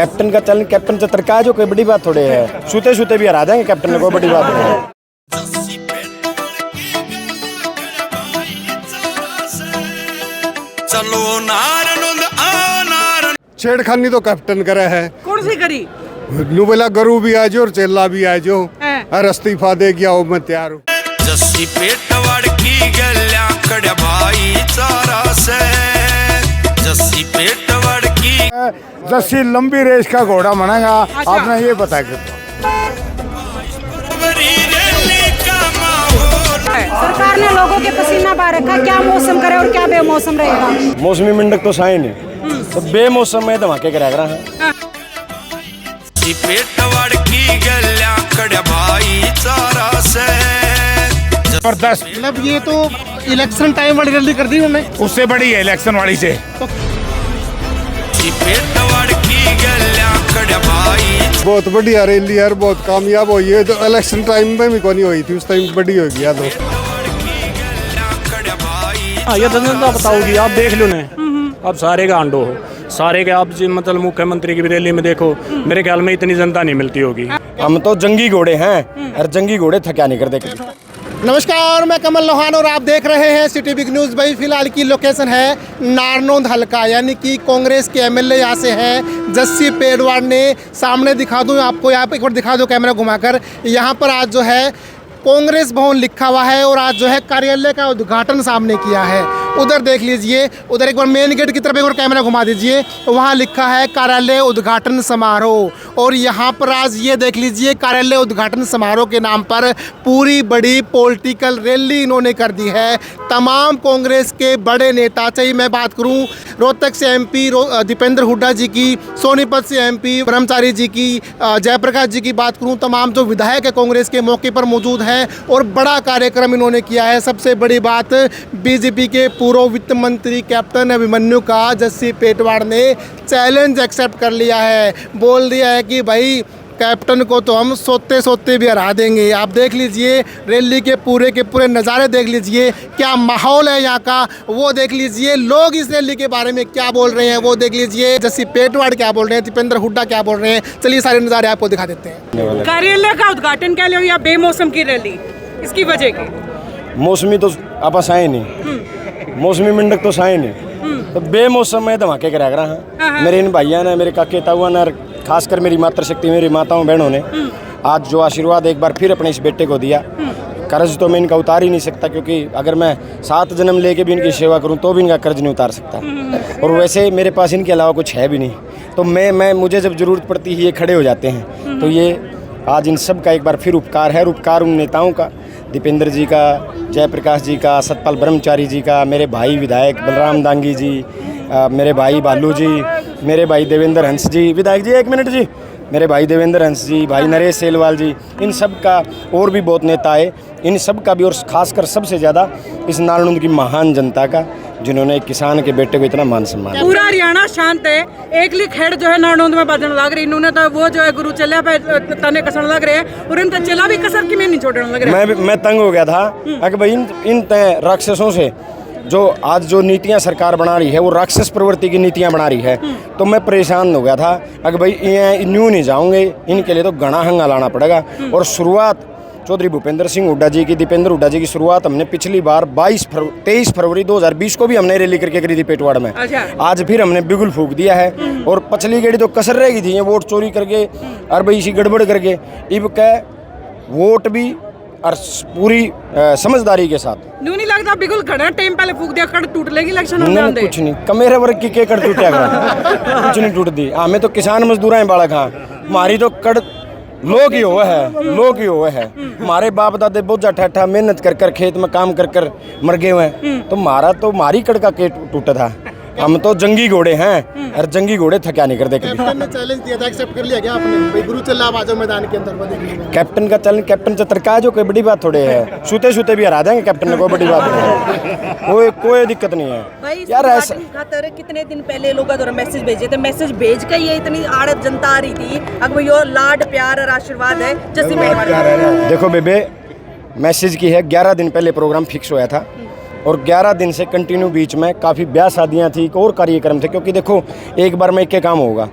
Captain का चलन captain से तड़का है जो कोई बड़ी बात थोड़े है। सूते सूते भी हरा देंगे कैप्टन ने, कोई बड़ी बात नहीं है। चलो छेड़खानी तो कैप्टन करे है। कौन सी करी? नु बोला गरू भी आ जो और चेला भी आ जो, और इस्तीफा दे गया हो, मैं तैयार हूँ। जस्सी पेटवाड़ की गल्या कड़े भाई चारा से, जस्सी पेटवाड़ की जस्सी लंबी रेस का घोड़ा बनेगा। आपने ये बता के सरकार ने लोगों के पसीना बहा रखा, क्या मौसम करे और क्या बेमौसम रहेगा। मौसमी मंडक तो साइन है, तो बेमौसम में धमाके करा है। पेटवाड़ की गल्या कड़े भाई चारा से जबरदस्त। मतलब ये तो इलेक्शन टाइम वाली रैली कर दी उन्होंने, उससे बड़ी है इलेक्शन वाली से। पेटवाड़ की गल्या कड़े भाई बहुत बढ़िया रैली यार, बहुत कामयाब हुई है। तो इलेक्शन टाइम में भी कोई हुई थी, उस टाइम बड़ी हो गया। तो ये धंधा बताओगी आप, देख लो ने अब सारे का आंडो हो, सारे के आप मतलब मुख्यमंत्री की भी रैली में देखो, मेरे ख्याल में इतनी जनता नहीं मिलती होगी। हम तो जंगी घोड़े हैं और जंगी घोड़े थका नहीं कर देते। नमस्कार, मैं कमल लोहान और आप देख रहे हैं सिटी बिग न्यूज़। भाई फिलहाल की लोकेशन है नारनौंद हलका, यानी कि कांग्रेस के एमएलए यहाँ से हैं जस्सी पेटवाड़ ने। सामने दिखा दूँ आपको, यहाँ पे एक बार दिखा दो कैमरा घुमाकर। यहाँ पर आज जो है कांग्रेस भवन लिखा हुआ है और आज जो है कार्यालय का उद्घाटन सामने किया है। उधर देख लीजिए, उधर एक बार मेन गेट की तरफ एक बार कैमरा घुमा दीजिए, वहाँ लिखा है कार्यालय उद्घाटन समारोह। और यहाँ पर आज ये देख लीजिए कार्यालय उद्घाटन समारोह के नाम पर पूरी बड़ी पॉलिटिकल रैली इन्होंने कर दी है। तमाम कांग्रेस के बड़े नेता, चाहे मैं बात करूँ रोहतक से एमपी दीपेंद्र हुड्डा जी की, सोनीपत से एमपी ब्रह्मचारी जी की, जयप्रकाश जी की बात करूँ, तमाम जो विधायक है कांग्रेस के मौके पर मौजूद हैं और बड़ा कार्यक्रम इन्होंने किया है। सबसे बड़ी बात, बीजेपी के पूर्व वित्त मंत्री कैप्टन अभिमन्यु का जस्सी पेटवाड़ ने चैलेंज एक्सेप्ट कर लिया है। बोल दिया है कि भाई कैप्टन को तो हम सोते सोते भी हरा देंगे। आप देख लीजिए रैली के पूरे नज़ारे देख लीजिए, क्या माहौल है यहाँ का वो देख लीजिए। लोग इस रैली के बारे में क्या बोल रहे हैं वो देख लीजिए। जस्सी पेटवाड़ क्या बोल रहे हैं, दीपेंद्र हुड्डा क्या बोल रहे हैं, चलिए सारे नज़ारे आपको दिखा देते हैं। कार्यालय का उद्घाटन क्या लिया बेमौसम की रैली, इसकी वजह की मौसमी तो आप साइन है, मौसमी मंडक तो साइन है, तो बेमौसम में धमाके करा है। मेरे इन भाइयों ने, मेरे काके ताऊआ ने, खासकर मेरी मातृशक्ति मेरी माताओं बहनों ने आज जो आशीर्वाद एक बार फिर अपने इस बेटे को दिया। कर्ज तो मैं इनका उतार ही नहीं सकता, क्योंकि अगर मैं 7 जन्म लेके भी इनकी सेवा करूं तो भी इनका कर्ज नहीं उतार सकता। और वैसे मेरे पास इनके अलावा कुछ है भी नहीं, तो मैं मुझे जब ज़रूरत पड़ती है ये खड़े हो जाते हैं। तो ये आज इन सब का एक बार फिर उपकार है। उपकार उन नेताओं का, दीपेंद्र जी का, जयप्रकाश जी का, सतपाल ब्रह्मचारी जी का, मेरे भाई विधायक बलराम दांगी जी, मेरे भाई बालू जी, मेरे भाई देवेंद्र हंस जी, विधायक जी 1 मिनट जी, मेरे भाई देवेंद्र हंस जी, भाई नरेश सेलवाल जी, इन सब का, और भी बहुत नेता है, इन सब का भी, और खासकर सबसे ज़्यादा इस नारनौंद की महान जनता का, जिन्होंने एक किसान के बेटे को इतना मान सम्मान। पूरा हरियाणा शांत है, एक ली खेड़ जो है नारनौंद में बाजन लग रही, इन्होंने तो वो जो है गुरु चले पे तने कसण लग रहे हैं और इनका चला भी कसर की में नहीं छोड़ने लग रहे। मैं तंग हो गया था कि भाई इन राक्षसों से जो आज जो नीतियां सरकार बना रही है वो राक्षस प्रवृत्ति की नीतियां बना रही है, तो मैं परेशान हो गया था कि भाई ये न्यू नहीं जाऊंगे, इनके लिए तो घना हंगा लाना पड़ेगा। और शुरुआत चौधरी भूपेंद्र सिंह हुड्डा जी की, दीपेंद्र हुड्डा जी की शुरुआत हमने पिछली बार 23 फरवरी 2020 को भी हमने रैली करके करी थी पेटवाड़ में। आज फिर हमने बिगुल फूंक दिया है, और पछली गेड़ी तो कसर रहेगी थी, ये वोट चोरी करके और भाई इसी गड़बड़ करके, इब क्या वोट भी और पूरी समझदारी के साथ। नहीं लगता बिगुल खड़ा टाइम पहले फूक दिया, कड़ टूट लेगी इलेक्शन नहीं, कुछ नहीं, कमेरे वर्ग की के कड़ टूटेगा कुछ नहीं टूटती। हमें तो किसान मजदूर हैं बालक, हाँ हमारी तो कड़ लोग ही हुए है। हमारे बाप दादे बोझा ठहठा मेहनत कर खेत में काम कर मर गए हुए हैं, तो हमारा तो मारी कड़ का के टूटा था। हम तो जंगी घोड़े हैं और जंगी घोड़े थका नहीं कर दे। कैप्टन ने चैलेंज दिया था, एक्सेप्ट कर लिया क्या आपने? भाई गुरु चला आप आ जाओ मैदान के अंदर, वो देखिए कैप्टन का चलन कैप्टन से तड़का है जो कोई बड़ी बात थोड़े है। सूते सूते भी हरा देंगे कैप्टन ने, कोई बड़ी बात नहीं है, कोई दिक्कत नहीं है यार। ऐसा कितने दिन पहले लोग मैसेज भेजे थे, मैसेज भेज के ये इतनी आड़त जनता आ रही थी, अब वो लाड प्यार और आशीर्वाद है जस्सी पेटवाड़। देखो बेबे, मैसेज की है 11 दिन पहले प्रोग्राम फिक्स हुआ था और 11 दिन से कंटिन्यू बीच में काफ़ी ब्याह शादियाँ थी और कार्यक्रम थे, क्योंकि देखो एक बार में एक काम होगा।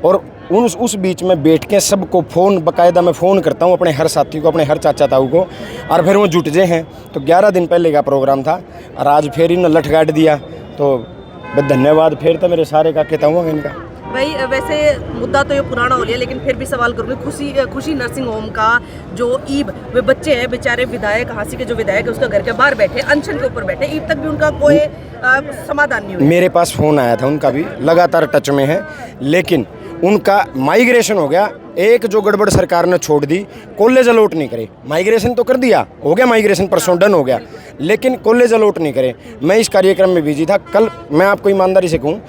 और उस बीच में बैठ के सबको फ़ोन बाकायदा मैं फ़ोन करता हूँ अपने हर साथी को, अपने हर चाचा ताऊ को, और फिर वो जुट जे हैं। तो 11 दिन पहले का प्रोग्राम था और आज फिर इन लठ गाड़ दिया। तो धन्यवाद फिर तो मेरे सारे काके ताऊ इनका। भाई वैसे मुद्दा तो ये पुराना हो लिया, लेकिन फिर भी सवाल करूँगी, खुशी नर्सिंग होम का जो ईब, वे बच्चे हैं बेचारे, विधायक हांसी के जो विधायक है उसका घर के बाहर बैठे, अनशन के ऊपर बैठे, ईब तक भी उनका कोई समाधान नहीं हुआ। मेरे पास फ़ोन आया था उनका भी, लगातार टच में है, लेकिन उनका माइग्रेशन हो गया। एक जो गड़बड़ सरकार ने छोड़ दी, कॉलेज अलॉट नहीं करे। माइग्रेशन तो कर दिया, हो गया माइग्रेशन, परसों डन हो गया, लेकिन कॉलेज अलॉट नहीं करे। मैं इस कार्यक्रम में बिजी था। कल मैं आपको ईमानदारी से कहूँ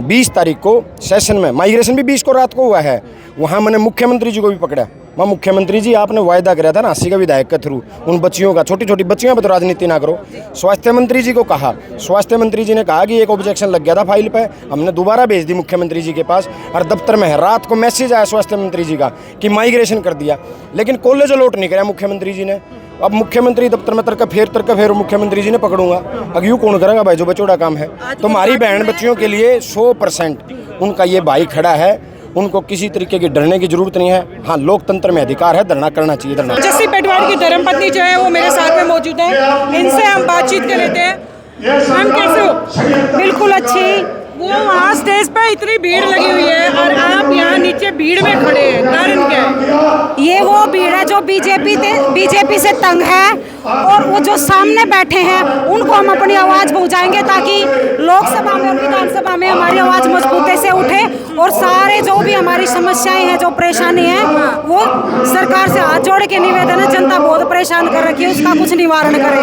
20 तारीख को सेशन में, माइग्रेशन भी 20 को रात को हुआ है, वहाँ मैंने मुख्यमंत्री जी को भी पकड़ा। वहाँ मुख्यमंत्री जी आपने वायदा कराया था ना 80 का विधायक के थ्रू उन बच्चियों का, छोटी छोटी बच्चियों पर तो राजनीति ना करो। स्वास्थ्य मंत्री जी को कहा, स्वास्थ्य मंत्री जी ने कहा कि एक ऑब्जेक्शन लग गया था फाइल पे, हमने दोबारा भेज दी मुख्यमंत्री जी के पास और दफ्तर में है। रात को मैसेज आया स्वास्थ्य मंत्री जी का कि माइग्रेशन कर दिया, लेकिन कॉलेज अलॉट नहीं कराया मुख्यमंत्री जी ने। अब मुख्यमंत्री दफ्तर में तर्क फेर मुख्यमंत्री जी ने पकड़ूंगा। अब यूँ कौन करेगा भाई, जो बचोड़ा काम है। तो हमारी बहन बच्चियों के लिए 100% उनका ये भाई खड़ा है, उनको किसी तरीके की डरने की जरूरत नहीं है। हाँ, लोकतंत्र में अधिकार है, धरना करना चाहिए। धरना। जस्सी पेटवार की धर्मपत्नी जो है वो मेरे साथ में मौजूद है, इनसे हम बातचीत कर लेते हैं। मैम कैसे हो? बिल्कुल अच्छी। वो वहाँ स्टेज पे इतनी भीड़ लगी हुई है और आप यहाँ नीचे भीड़ में खड़े हैं, कारण क्या है? ये वो भीड़ है जो बीजेपी से तंग है, और वो जो सामने बैठे हैं उनको हम अपनी आवाज़ पहुँचाएंगे ताकि लोकसभा में और विधानसभा में हमारी आवाज़ मजबूती से उठे, और सारे जो भी हमारी समस्याएं हैं, जो परेशानी है, वो सरकार से हाथ जोड़ के निवेदन है। जनता बहुत परेशान कर रखी है, उसका कुछ निवारण करे।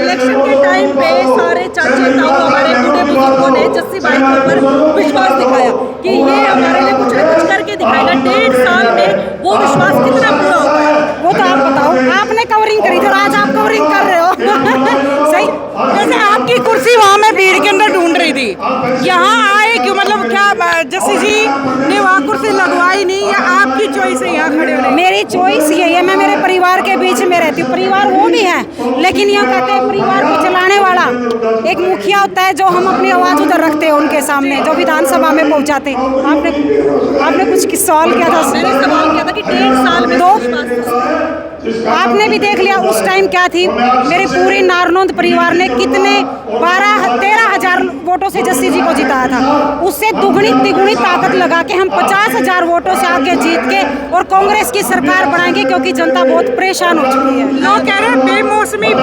इलेक्शन के टाइम पे सारे चाचे ताऊ हमारे बूढ़े बुजुर्गों ने जस्सी भाई के ऊपर विश्वास दिखाया कि ये हमारे लिए कुछ न कुछ करके दिखाएगा। 1.5 साल में वो विश्वास कितना पूरा हो पाया? वो तो आप बताओ, आपने कवरिंग करी थी और आज आप कवरिंग कर रहे हो। सही। जैसे आपकी कुर्सी वहाँ मैं भीड़ के अंदर ढूंढ रही थी, यहाँ आए क्यों? मतलब क्या जस्सी जी ने वहाँ कुर्सी लगवाई नहीं, या आपकी चॉइस है यहाँ खड़े होने? मेरी चॉइस यही है, मैं मेरे परिवार के बीच में रहती हूँ। परिवार वो भी है, लेकिन यहाँ कहते हैं परिवार को चलाने वाला एक मुखिया होता है, जो हम अपनी आवाज़ उधर रखते हैं उनके सामने, जो विधानसभा में पहुँचाते। आपने कुछ सवाल किया था? मैंने सवाल किया था कि 1.5 साल में आपने भी देख लिया उस टाइम क्या थी। मेरे पूरी नारनौंद परिवार ने कितने 13,000 वोटों से जस्सी जी को जिताया था। उससे दुगनी तिगुनी ताकत लगा के हम 50,000 वोटों से आगे जीत के और कांग्रेस की सरकार बनाएंगे, क्योंकि जनता बहुत परेशान हो चुकी है। लोग कह रहे हैं बेमौसमी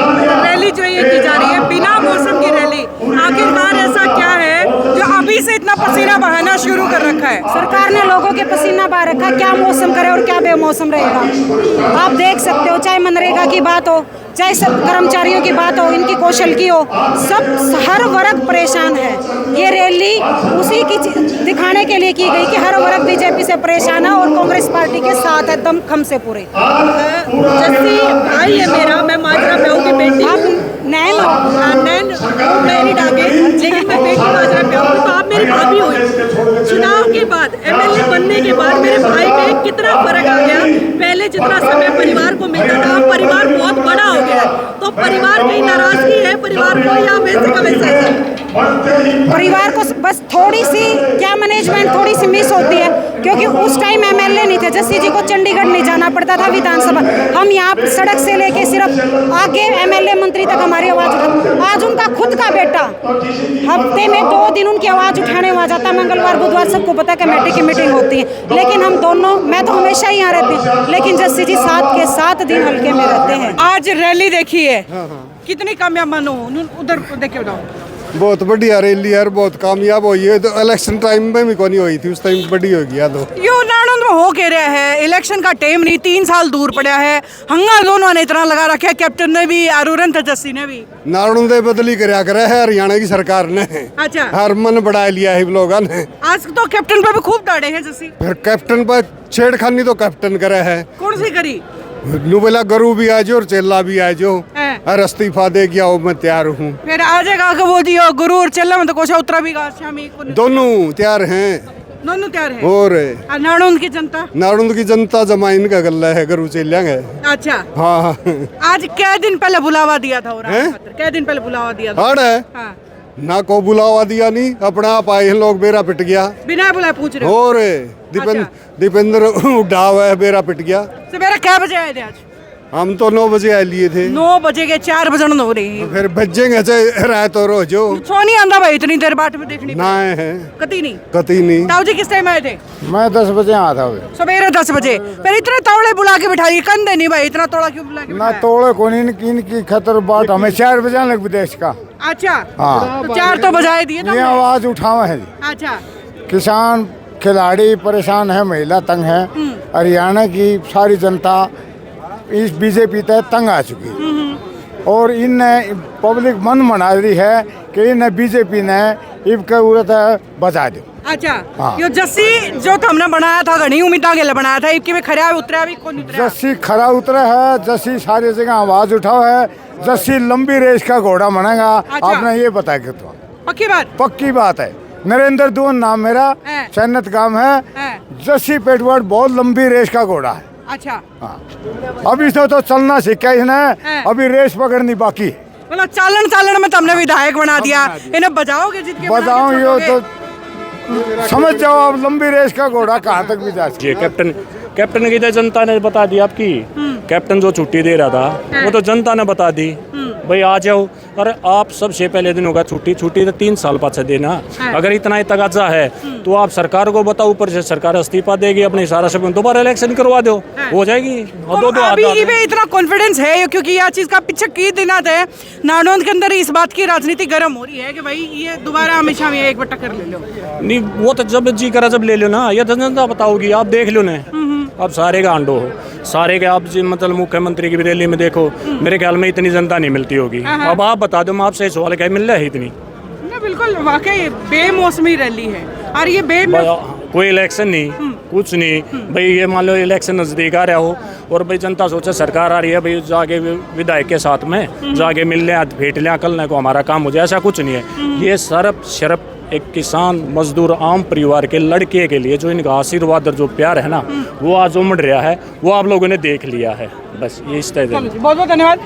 रैली जो ये की जा रही है, बिना मौसम की रैली। आखिरकार ऐसा क्या है जो अभी से इतना पसीना बहाना शुरू कर रखा है? सरकार ने लोगों के पसीना बहा रखा, क्या मौसम करे और क्या बेमौसम रहेगा। आप देख सकते हो, चाहे मनरेगा की बात हो, चाहे सब कर्मचारियों की बात हो, इनकी कौशल की हो, सब हर वर्ग परेशान है। ये रैली उसी की दिखाने के लिए की गई कि हर वर्ग बीजेपी से परेशान है और कांग्रेस पार्टी के साथ है, दमखम से पूरे। जस्सी भाई है मेरा, मैं माजरा प्याऊ की बेटी हूँ। नैन मैरिड आगे, लेकिन मैं बेटी माजरा प्याऊ हूँ, तो आप मेरी भाभी हुई। चुनाव के बाद, एमएलए बनने के बाद मेरे भाई में कितना फर्क आ गया। पहले जितना समय परिवार को मिलता था, परिवार बहुत बड़ा हो गया है। तो परिवार की नाराजगी है परिवार को, या वैसे का वैसे है? परिवार को बस थोड़ी सी क्या मैनेजमेंट थोड़ी सी मिस होती है, क्योंकि उस टाइम एमएलए नहीं थे। जस्सी जी को चंडीगढ़ नहीं जाना पड़ता था विधानसभा, हम यहाँ सड़क से लेके सिर्फ आगे एमएलए मंत्री तक हमारी आवाज़ उठा। आज उनका खुद का बेटा हफ्ते में 2 दिन उनकी आवाज़ उठाने वहाँ जाता। मंगलवार बुधवार सबको पता है कमेटी की मीटिंग होती है, लेकिन हम दोनों, मैं तो हमेशा ही यहाँ रहती हूँ, लेकिन जस्सी जी 7 के 7 दिन हल्के में रहते हैं। आज रैली देखी है, कितनी कामयाब मानो? उधर देखिए बताओ। बहुत बढ़िया रैली यार, बहुत कामयाब हुई है। तो इलेक्शन टाइम में भी कोई नहीं हुई थी, उस टाइम बड़ी हो गया। तो यो नारनौंद में हो के रहा है, इलेक्शन का टाइम नहीं, 3 साल दूर पड़ा है। हंगा दोनों ने इतना लगा रखा है, कैप्टन ने भी और जस्सी ने भी। नारनौंद बदली कराया करे है हरियाणा की सरकार ने। अच्छा, हर मन बढ़ा लिया है लोगों ने। आज तो कैप्टन पे भी खूब दाड़े हैं जस्सी। फिर कैप्टन पर छेड़खानी तो कैप्टन करे है। कौन सी करी? बोला गुरु भी आ जाओ और चेला भी आ जाओ, और इस्तीफा दे गया मैं तैयार हूँ। फिर आ जाएगा कि वो दियो गुरु और चेला में तो कुछ उतरा भी गा शामी दोनों तैयार हैं। दोनों तैयार है। और नारनौंद की जनता, नारनौंद की जनता जमा इनका गल्ला है, गुरु चेलेंगे। अच्छा, हाँ। आज कै दिन पहले बुलावा दिया था? और कै दिन पहले बुलावा दिया था? हाड़ है हाँ। ना को बुलावा दिया नहीं, अपने आप आए हैं लोग, बेरा पिट गया। बिना बुलाए पूछ रहे हो? और दीपेंद्र उड्डाव है, बेरा पिट गया। सवेरे क्या बजे आए थे आज? हम तो 9 बजे आ लिए थे। 9 बजे के 4 बजन हो रही। फिर बजेंगे चाहे तो रोजो सो नहीं आंदा भाई इतनी देर बाट में देखनी ना है कती नहीं। कती नहीं। ताऊ जी किस टाइम आए थे? मैं 10 बजे आया था। सवेरे 10 बजे। फिर इतने तौड़े बुला के बिठाई, कंधे नहीं भाई, इतना तौड़ा क्यों बुला के ना बिठाया? तोड़े को नहीं की खतर बाट, हमें 4 बजे लग विदेश का। अच्छा हाँ। तो 4 तो बजाए दिए ये आवाज उठावा है। अच्छा किसान खिलाड़ी परेशान है, महिला तंग है। हरियाणा की सारी जनता इस बीजेपी तक तंग आ चुकी है और इन पब्लिक मन मना रही है कि इन बीजेपी ने इनका उड़त बचा दे। अच्छा हाँ। यो जस्सी जो तो हमने बनाया था घनी उम्मीदा के लिए बनाया था, इबकी में खरा उतरा भी कौन उतरा? जस्सी खरा उतरा है, जस्सी सारी जगह आवाज उठाओ है, जस्सी लंबी रेस का घोड़ा बनेगा। अच्छा। आपने ये बताया कि तो पक्की बात है। नरेंद्र दून नाम मेरा, है। सैनत काम है। जस्सी पेटवाड़ बहुत लंबी रेस का घोड़ा है। अच्छा अभी तो चलना सीखा इसने, अभी रेस पकड़नी बाकी। मतलब चालन में तुमने विधायक बना दिया, इन्हें बजाओगे जितके बजाओ यो तो समझ जाओ आप, लंबी रेस का घोड़ा कहाँ तक भी जा सकती ये कैप्टन की तो जनता ने बता दी आपकी। कैप्टन जो छुट्टी दे रहा था वो तो जनता ने बता दी भाई आ जाओ। अरे आप सबसे पहले दिन होगा छुट्टी तो 3 साल पाछे देना। अगर इतना ही तगाजा है तो आप सरकार को बताओ, ऊपर से सरकार इस्तीफा देगी, अपने सारा सब दोबारा इलेक्शन करवा दो, हो जाएगी। अभी ये इतना कॉन्फिडेंस है क्योंकि यह चीज का पीछे की दिना थे नारनौंद के अंदर इस बात की राजनीति गर्म हो रही है कि भाई ये दोबारा हमेशा में एक बार टक्कर ले लो। नहीं वो तो जब जी करा जब ले लो ना, ये तो जनता बताओगी। आप देख लो ना, अब सारे का आंडो हो, सारे के आप मतलब मुख्यमंत्री की भी रैली में देखो, मेरे ख्याल में इतनी जनता नहीं मिलती होगी। अब आप बता दो, मैं आपसे सवाल क्या मिल रहा है इतनी? ना बिल्कुल वाकई बेमौसमी रैली है। और ये कोई इलेक्शन नहीं, कुछ नहीं भाई। ये मान लो इलेक्शन नजदीक आ रहा हो और भाई जनता सोचे सरकार आ रही है, भाई जाके विधायक के साथ में जाके मिल लें, भेंट लें, कल को हमारा काम हो जाए, ऐसा कुछ नहीं है। ये सिर्फ एक किसान मजदूर आम परिवार के लड़के के लिए जो इनका आशीर्वाद और जो प्यार है ना, वो आज उमड़ रहा है, वो आप लोगों ने देख लिया है। बस ये इस तरह। बहुत बहुत धन्यवाद।